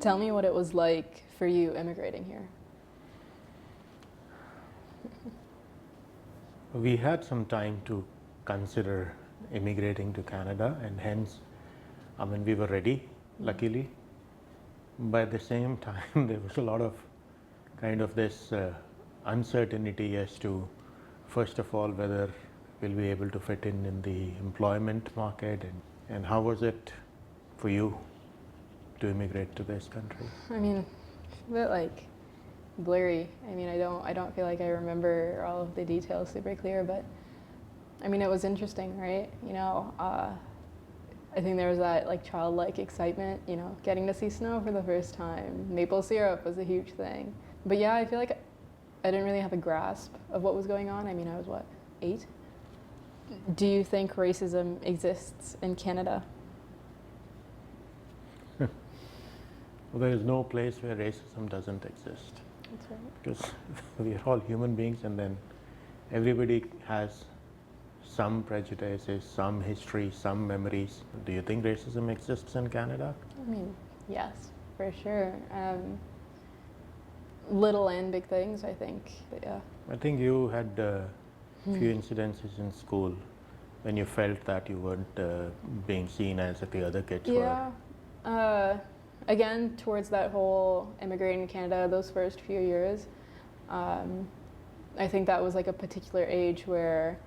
Tell me what it was like for you immigrating here. We had some time to consider immigrating to Canada, and hence, we were ready, luckily. But at the same time, there was a lot of kind of this uncertainty as to, first of all, whether we'll be able to fit in the employment market, and how was it for you to immigrate to this country? I mean, a bit like blurry. I mean, I don't feel like I remember all of the details super clear, but I mean, it was interesting, right? You know, I think there was that like childlike excitement, you know, getting to see snow for the first time. Maple syrup was a huge thing. But yeah, I feel like I didn't really have a grasp of what was going on. I mean, I was what, 8? Do you think racism exists in Canada? Well, there is no place where racism doesn't exist. That's right. Because we are all human beings, and then everybody has some prejudices, some history, some memories. Do you think racism exists in Canada? I mean, yes, for sure. Little and big things, I think, but yeah. I think you had a few incidences in school when you felt that you weren't being seen as if the other kids were. Yeah. Again, towards that whole immigrating to Canada, those first few years, I think that was like a particular age where,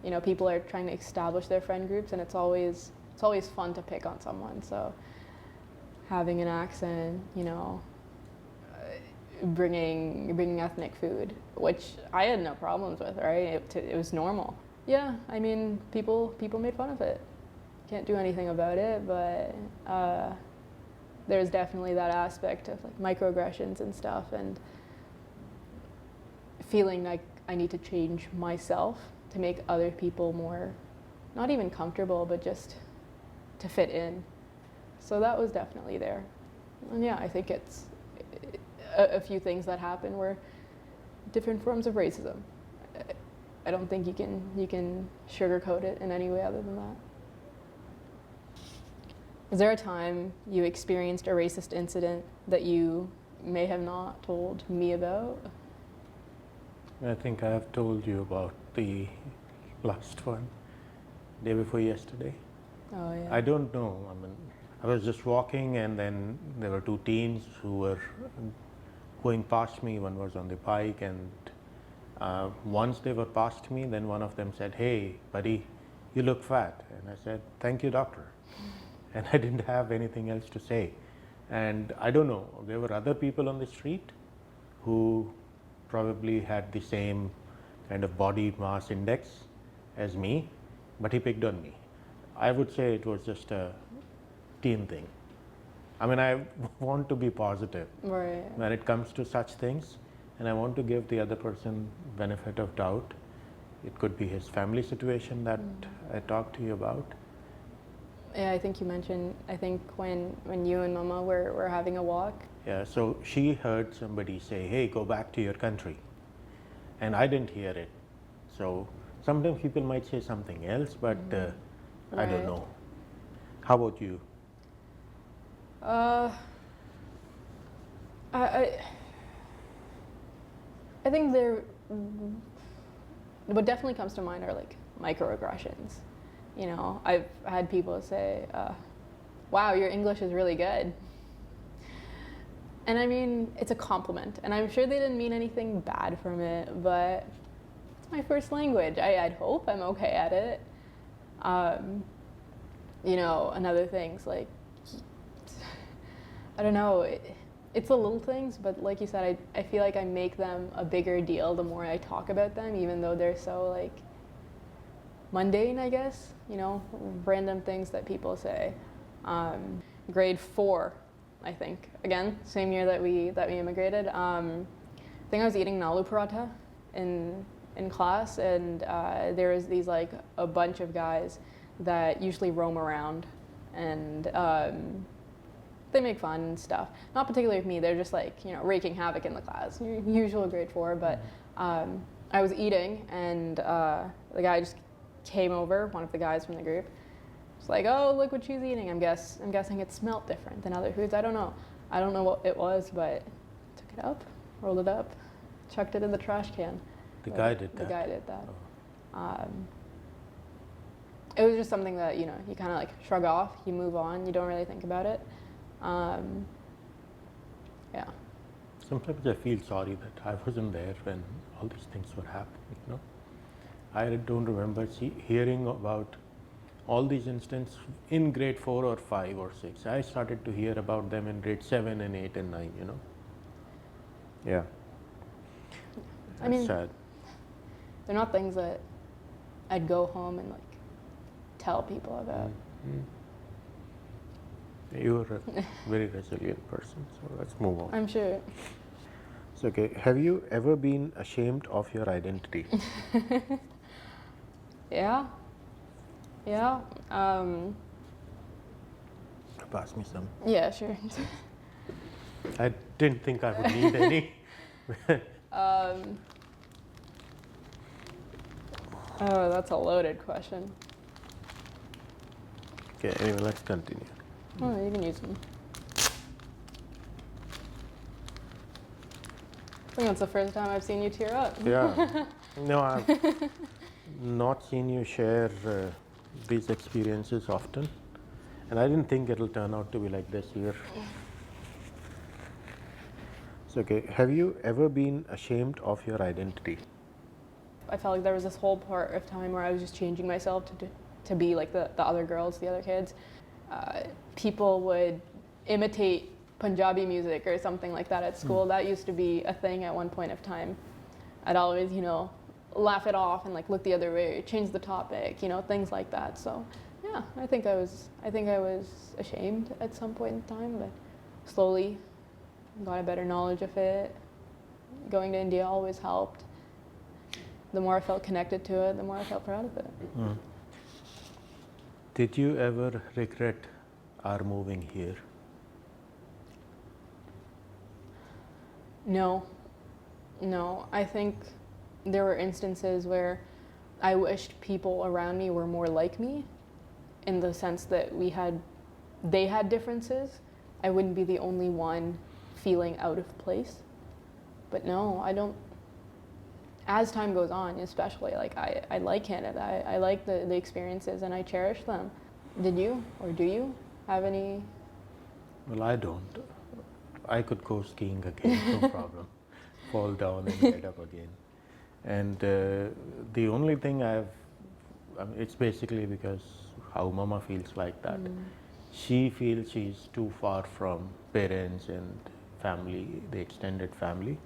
you know, people are trying to establish their friend groups, and it's always fun to pick on someone. So having an accent, you know, bringing ethnic food, which I had no problems with, right? It was normal. Yeah, I mean, people made fun of it. Can't do anything about it, but there's definitely that aspect of like microaggressions and stuff, and feeling like I need to change myself to make other people more, not even comfortable, but just to fit in. So that was definitely there. And yeah, I think it's a few things that happen were different forms of racism. I don't think you can sugarcoat it in any way other than that. Is there a time you experienced a racist incident that you may have not told me about? I think I have told you about the last one, day before yesterday. Oh yeah. I don't know. I was just walking, and then there were 2 teens who were going past me. One was on the bike, and once they were past me, then one of them said, "Hey, buddy, you look fat." And I said, "Thank you, doctor." And I didn't have anything else to say. And I don't know, there were other people on the street who probably had the same kind of body mass index as me, but he picked on me. I would say it was just a teen thing. I mean, I want to be positive Right. when it comes to such things, and I want to give the other person benefit of doubt. It could be his family situation that I talked to you about. Yeah, I think you mentioned, I think when you and Mama were having a walk. Yeah, so she heard somebody say, "Hey, go back to your country." And I didn't hear it. So sometimes people might say something else, but I don't Right. know. How about you? I think what definitely comes to mind are like microaggressions. You know, I've had people say, "Wow, your English is really good." And I mean, it's a compliment, and I'm sure they didn't mean anything bad from it, but it's my first language. I'd hope I'm okay at it. You know, and other things like, I don't know, it's the little things, but like you said, I feel like I make them a bigger deal the more I talk about them, even though they're so like mundane, I guess, you know, random things that people say. Grade 4, I think. Again, same year that we immigrated. I think I was eating an Aloo Paratha in class, and there was these like a bunch of guys that usually roam around, and they make fun and stuff. Not particularly with me, they're just like, you know, raking havoc in the class. Usual grade 4, but I was eating, and the guy just came over, one of the guys from the group. It's like, "Oh, look what she's eating." I'm guessing it smelled different than other foods. I don't know. I don't know what it was, but took it up, rolled it up, chucked it in the trash can. The guy did that? The guy did that. Oh. It was just something that, you kind of like shrug off, you move on, you don't really think about it. Yeah. Sometimes I feel sorry that I wasn't there when all these things were happening, I don't remember hearing about all these incidents in grade 4 or 5 or 6. I started to hear about them in grade 7 and 8 and 9, Yeah. I mean, sad. They're not things that I'd go home and like tell people about. You're a very resilient person, so let's move on. I'm sure. It's okay. Have you ever been ashamed of your identity? Yeah. Yeah. Pass me some. Yeah, sure. I didn't think I would need any. Oh, that's a loaded question. Okay, anyway, let's continue. Oh, you can use them. I think that's the first time I've seen you tear up. Yeah. No, I've not seen you share these experiences often. And I didn't think it'll turn out to be like this here. It's okay. Have you ever been ashamed of your identity? I felt like there was this whole part of time where I was just changing myself to be like the other girls, the other kids. People would imitate Punjabi music or something like that at school. That used to be a thing at one point of time. I'd always, laugh it off and like look the other way, change the topic, things like that. So yeah, I think I was ashamed at some point in time, but slowly got a better knowledge of it. Going to India always helped. The more I felt connected to it, the more I felt proud of it. Did you ever regret our moving here? No. I think there were instances where I wished people around me were more like me, in the sense that they had differences. I wouldn't be the only one feeling out of place. But no, I don't. As time goes on, especially, like I like Canada. I like the experiences and I cherish them. Did you, or do you have any? Well, I don't. I could go skiing again, no problem. Fall down and get up again. And the only thing it's basically because how Mama feels like that. She feels she's too far from parents and family, the extended family.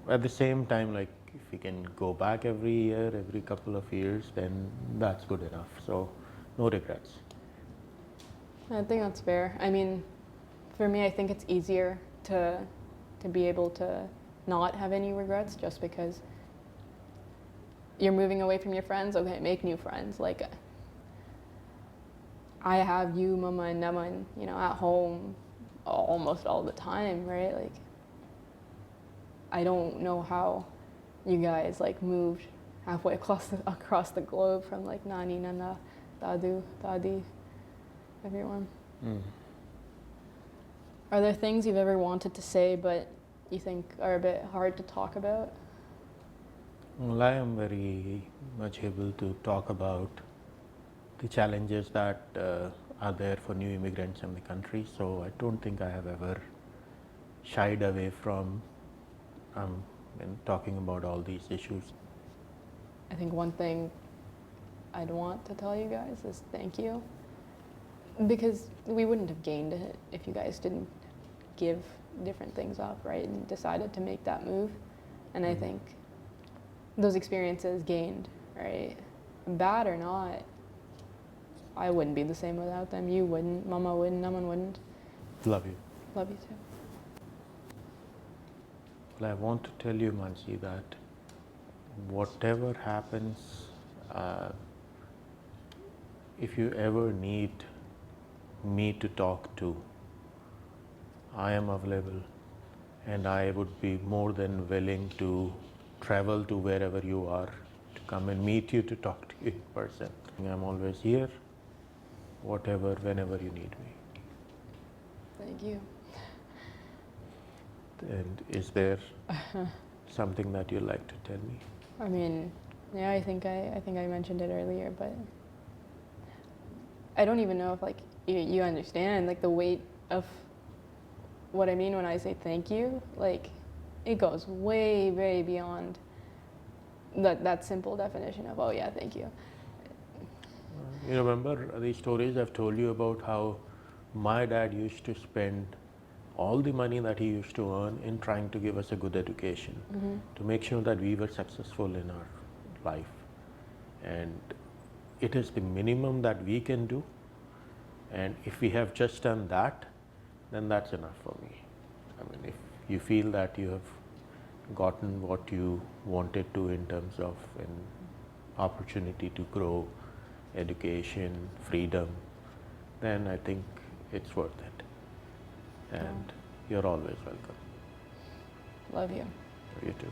At the same time, like if we can go back every year, every couple of years, then that's good enough. So no regrets. I think that's fair. I mean, for me, I think it's easier to be able to not have any regrets, just because you're moving away from your friends. Okay, make new friends. Like I have you, Mama and Naman, at home almost all the time, right? Like I don't know how you guys like moved halfway across the globe from like Nani, Nana, Dadu, Dadi, everyone. Are there things you've ever wanted to say but you think are a bit hard to talk about? Well, I am very much able to talk about the challenges that are there for new immigrants in the country. So I don't think I have ever shied away from talking about all these issues. I think one thing I'd want to tell you guys is thank you. Because we wouldn't have gained it if you guys didn't give different things up, right? And decided to make that move. And I think those experiences gained, right? Bad or not, I wouldn't be the same without them. You wouldn't, Mama wouldn't, Naman wouldn't. Love you. Love you too. Well, I want to tell you, Mansi, that whatever happens, if you ever need me to talk to, I am available, and I would be more than willing to travel to wherever you are to come and meet you to talk to you in person. I'm always here, whenever you need me. Thank you. And is there something that you'd like to tell me? I mean, yeah, I think I mentioned it earlier, but I don't even know if like you understand like the weight of what I mean when I say thank you. Like, it goes way beyond that simple definition of, oh yeah, thank you. You remember the stories I've told you about how my dad used to spend all the money that he used to earn in trying to give us a good education, to make sure that we were successful in our life. And it is the minimum that we can do. And if we have just done that, then that's enough for me. I mean, if you feel that you have gotten what you wanted to in terms of an opportunity to grow, education, freedom, then I think it's worth it. And you're always welcome. Love you. You too.